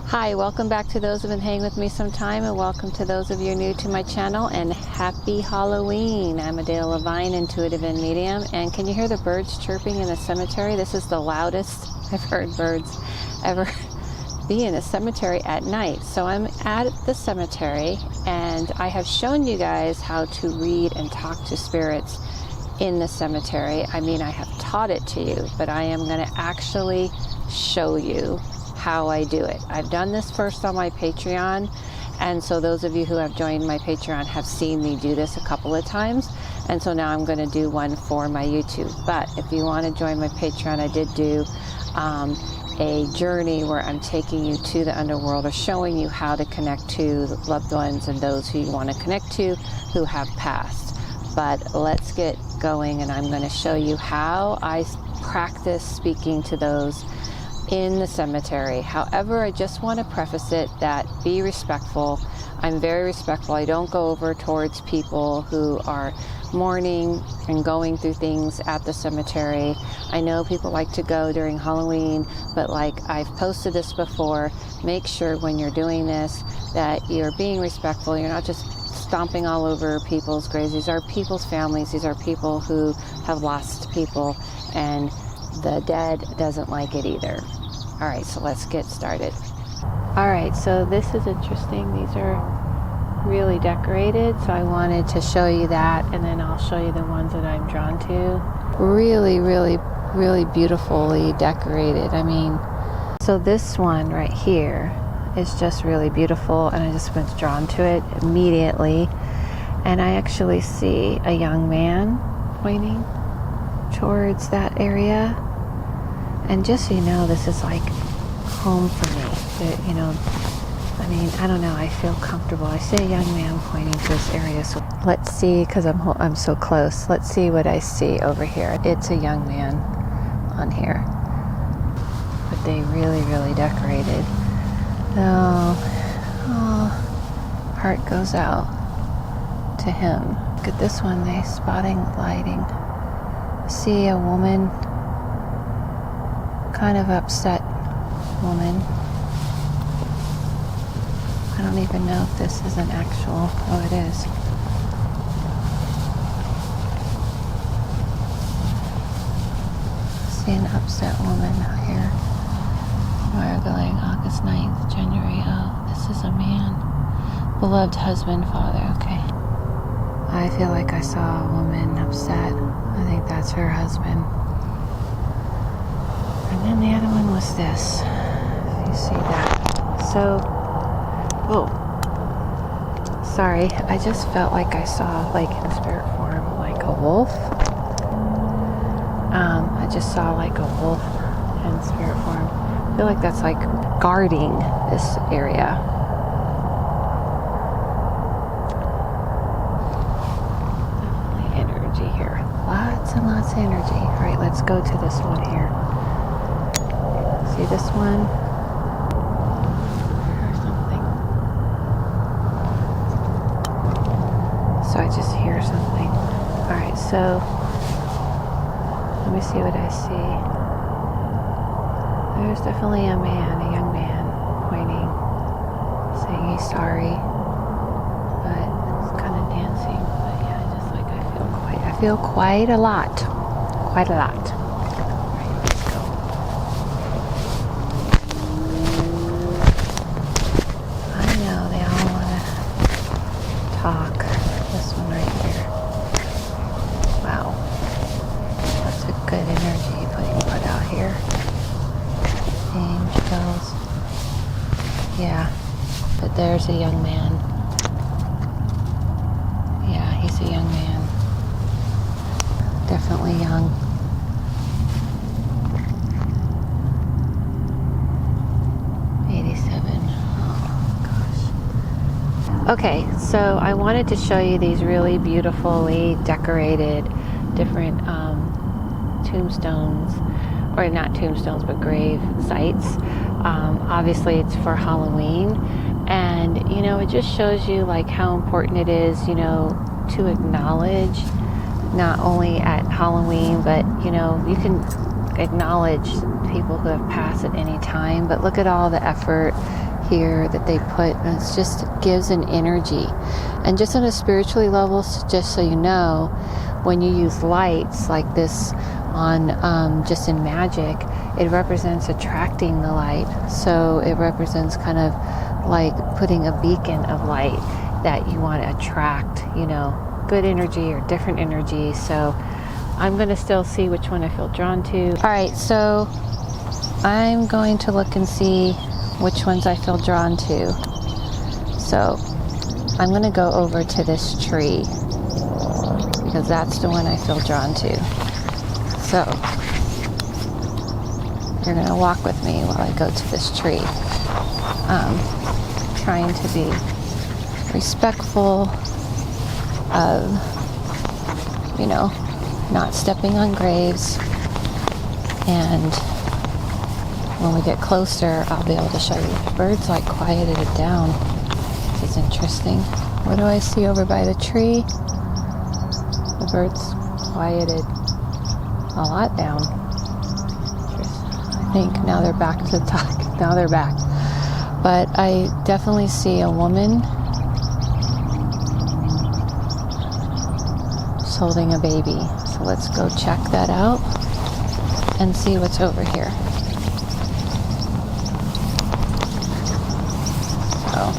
Hi, welcome back to those who have been hanging with me some time, and welcome to those of you new to my channel, and happy Halloween. I'm AdelaLavine, intuitive and medium, and can you hear the birds chirping in the cemetery? This is the loudest I've heard birds ever be in a cemetery at night. So I'm at the cemetery, and I have shown you guys how to read and talk to spirits in the cemetery. I mean, I have taught it to you, but I am going to actually show you how I do it. I've done this first on my Patreon, and so those of you who have joined my Patreon have seen me do this a couple of times, and so now I'm going to do one for my YouTube. But if you want to join my Patreon, I did do a journey where I'm taking you to the underworld, or showing you how to connect to loved ones and those who you want to connect to who have passed. But let's get going, and I'm going to show you how I practice speaking to those in the cemetery. However, I just want to preface it that be respectful. I'm very respectful. I don't go over towards people who are mourning and going through things at the cemetery. I know people like to go during Halloween, but like I've posted this before, make sure when you're doing this that you're being respectful. You're not just stomping all over people's graves. These are people's families. These are people who have lost people, and the dead doesn't like it either. All right, so let's get started. All right, so this is interesting. These are really decorated, so I wanted to show you that, and then I'll show you the ones that I'm drawn to. Really, really, really beautifully decorated. I mean, so this one right here is just really beautiful, and I just was drawn to it immediately. And I actually see a young man pointing towards that area. And just so you know, this is like home for me. You know, I mean, I don't know, I feel comfortable. I see a young man pointing to this area, so let's see, because I'm so close. Let's see what I see over here. It's a young man on here, but they really, really decorated. Heart goes out to him. Look at this one, they spotting lighting. See a woman, kind of upset woman. I don't even know if this is an actual, oh it is. See an upset woman here. Gargling, August 9th, January, oh, this is a man. Beloved husband, father, okay. I feel like I saw a woman upset. I think that's her husband. And then the other one was this. If you see that. So, oh, sorry. I just felt like I saw, like in spirit form, like a wolf. I just saw like a wolf in spirit form. I feel like that's like guarding this area. Definitely energy here. Lots and lots of energy. All right, let's go to this one here. See this one? Or something. So I just hear something. Alright, so let me see what I see. There's definitely a man, a young man, pointing, saying he's sorry, but it's kind of dancing. But yeah, just like I feel quite a lot. Quite a lot. This one right here. Wow. That's a good energy put out here. Angels. Yeah. But there's a young man. Yeah, he's a young man. Definitely young. Okay, so I wanted to show you these really beautifully decorated different tombstones, or not tombstones, but grave sites. Obviously it's for Halloween, and you know, it just shows you like how important it is, you know, to acknowledge not only at Halloween, but you know, you can acknowledge people who have passed at any time, but look at all the effort here that they put, and it just gives an energy. And just on a spiritually level, just so you know, when you use lights like this on just in magic, it represents attracting the light. So it represents kind of like putting a beacon of light that you want to attract, you know, good energy or different energy. So I'm going to still see which one I feel drawn to. All right, so I'm going to look and see which ones I feel drawn to. So I'm going to go over to this tree because that's the one I feel drawn to. So you're going to walk with me while I go to this tree. Trying to be respectful of, you know, not stepping on graves. And when we get closer, I'll be able to show you. The birds like quieted it down. This is interesting. What do I see over by the tree? The birds quieted a lot down. I think now they're back to the top. Now they're back. But I definitely see a woman holding a baby. So let's go check that out and see what's over here. So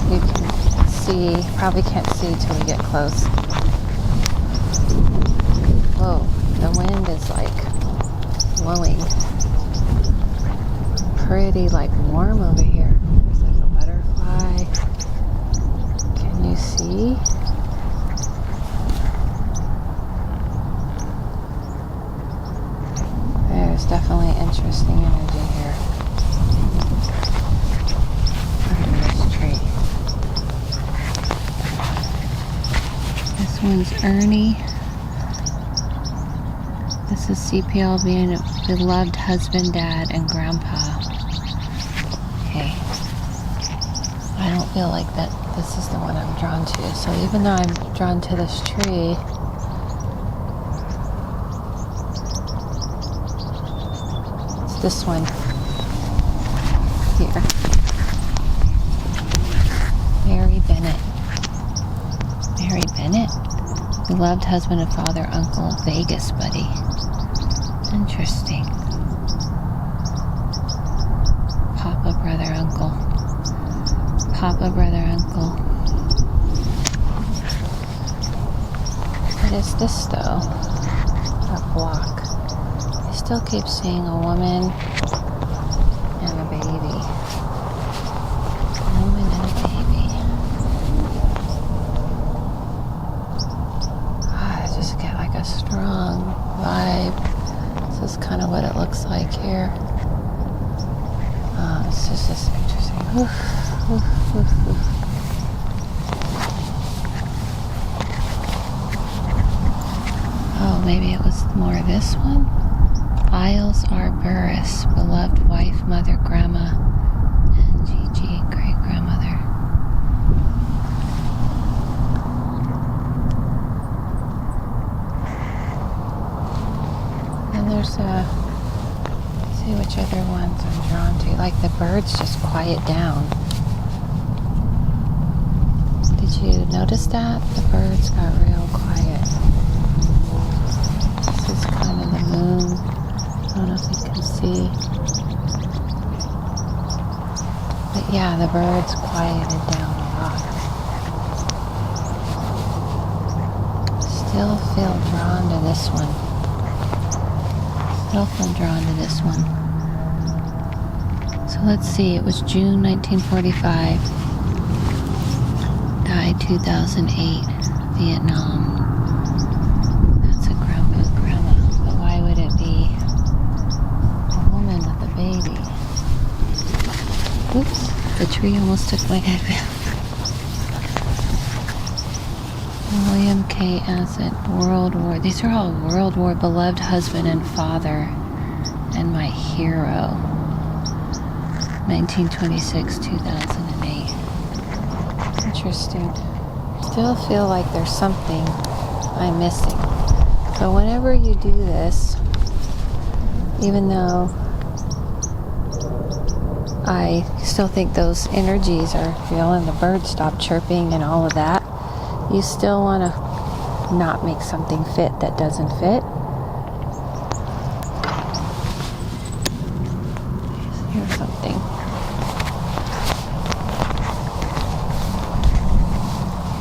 you can see, probably can't see till we get close. Whoa, the wind is like blowing. Pretty like warm over here. There's like a butterfly. Can you see? There's definitely interesting energy here under this tree. This one's Ernie. This is CPL being a beloved husband, dad, and grandpa. I don't feel like that this is the one I'm drawn to. So even though I'm drawn to this tree, it's this one here. Mary Bennett. Mary Bennett? Beloved husband and father, uncle, Vegas buddy. Interesting. Papa, brother, uncle. Papa, brother, uncle. What is this though? A block. I still keep seeing a woman and a baby. A woman and a baby. I just get like a strong vibe. This is kind of what it looks like here. This is just interesting. Oof. Oh, maybe it was more this one. Isles R. Burris, beloved wife, mother, grandma, and Gigi, great grandmother. And there's let's see which other ones I'm drawn to. Like the birds just quiet down. Did you notice that? The birds got real quiet. This is kind of the moon. I don't know if you can see. But yeah, the birds quieted down a lot. Still feel drawn to this one. Still feel drawn to this one. So let's see, it was June 1945. Died 2008, Vietnam. That's a grandpa and grandma, but why would it be a woman with a baby? Oops, the tree almost took my head. William K. Asset, World War. These are all World War, beloved husband and father, and my hero. 1926, 2008. Interesting. Still feel like there's something I'm missing. So whenever you do this, even though I still think those energies are real, and the birds stop chirping and all of that. You still want to not make something fit that doesn't fit. Here's something.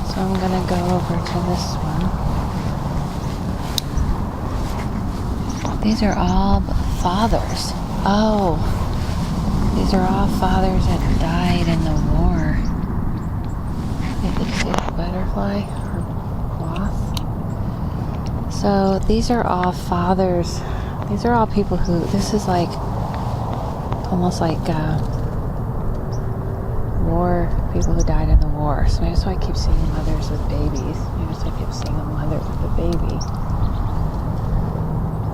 So I'm going to go over to this one. These are all fathers. Oh, these are all fathers that died in the war. You can see the butterfly or moth. So these are all fathers. These are all people who, this is like, almost like war, people who died in the war. So that's why I keep seeing mothers with babies. Maybe I keep seeing a mother with a baby.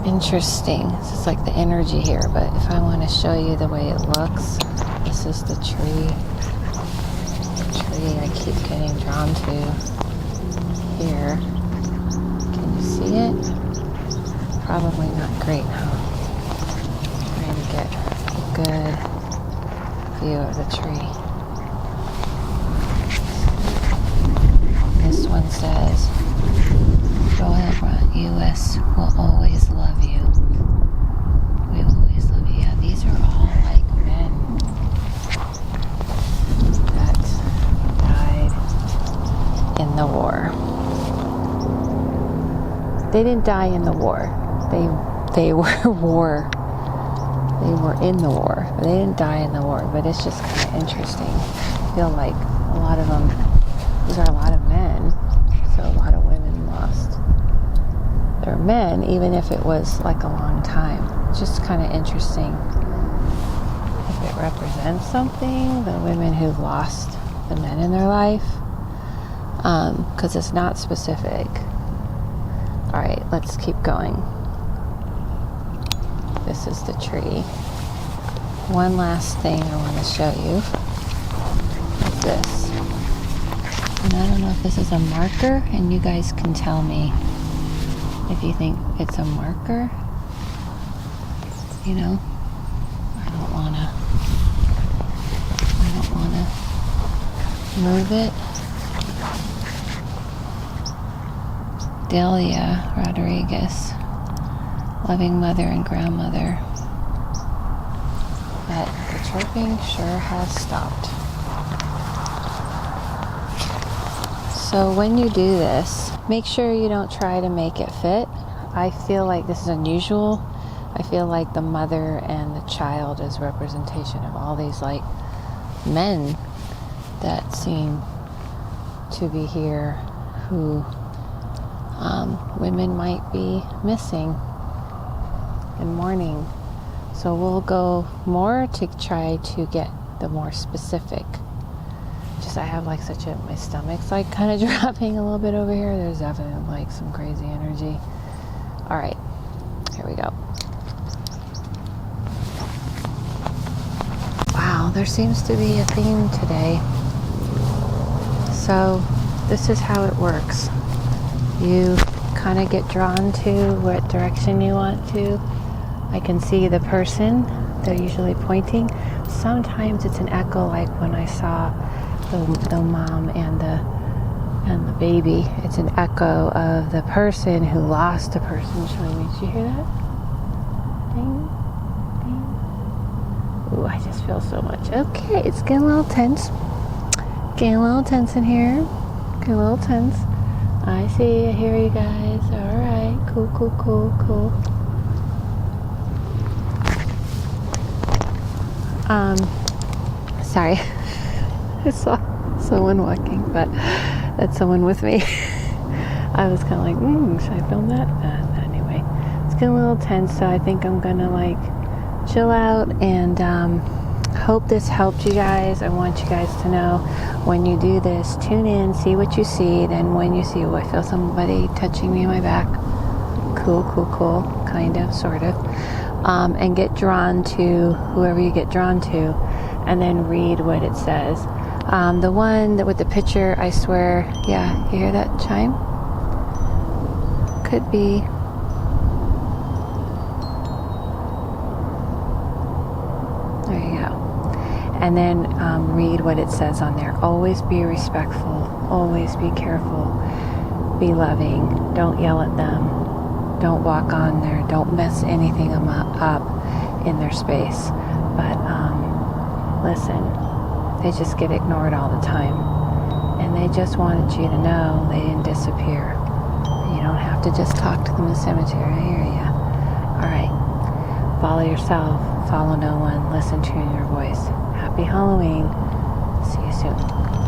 Interesting. This is like the energy here, but if I want to show you the way it looks, this is the tree. The tree I keep getting drawn to here. Can you see it? Probably not great, huh? Trying to get a good view of the tree. This one says, U.S. will always love you. We will always love you. Yeah, these are all like men that died in the war. They didn't die in the war. They were war. They were in the war. But they didn't die in the war. But it's just kind of interesting. I feel like a lot of them, these are a lot of men. So a lot of women lost their men, even if it was like a long time. It's just kind of interesting if it represents something, the women who've lost the men in their life, because it's not specific. All right, let's keep going. This is the tree. One last thing I want to show you is this. And I don't know if this is a marker, and you guys can tell me if you think it's a marker. You know, I don't wanna move it. Delia Rodriguez, loving mother and grandmother. But the chirping sure has stopped. So when you do this, make sure you don't try to make it fit. I feel like this is unusual. I feel like the mother and the child is representation of all these like men that seem to be here who women might be missing and mourning. So we'll go more to try to get the more specific. Just I have like my stomach's like kind of dropping a little bit over here. There's definitely like some crazy energy. All right, here we go. Wow, there seems to be a theme today. So this is how it works. You kind of get drawn to what direction you want to. I can see the person. They're usually pointing. Sometimes it's an echo, like when I saw the mom and the baby. It's an echo of the person who lost a person showing me. Did you hear that? Ding, ding. Ooh, I just feel so much. Okay, it's getting a little tense. Getting a little tense in here. Getting a little tense. I see, I hear you guys. All right, cool, cool, cool, cool. Sorry. I saw someone walking, but that's someone with me. I was kind of like, should I film that? Anyway, it's getting a little tense, so I think I'm gonna like chill out and hope this helped you guys. I want you guys to know when you do this, tune in, see what you see. Then when you see, I feel somebody touching me in my back. Cool, cool, cool, kind of, sort of. And get drawn to whoever you get drawn to, and then read what it says. The one that with the picture, I swear, yeah, you hear that chime? Could be. There you go. And then read what it says on there. Always be respectful. Always be careful. Be loving. Don't yell at them. Don't walk on there. Don't mess anything up in their space. But listen, they just get ignored all the time. And they just wanted you to know they didn't disappear. You don't have to just talk to them in the cemetery. I hear ya. All right. Follow yourself. Follow no one. Listen to your voice. Happy Halloween. See you soon.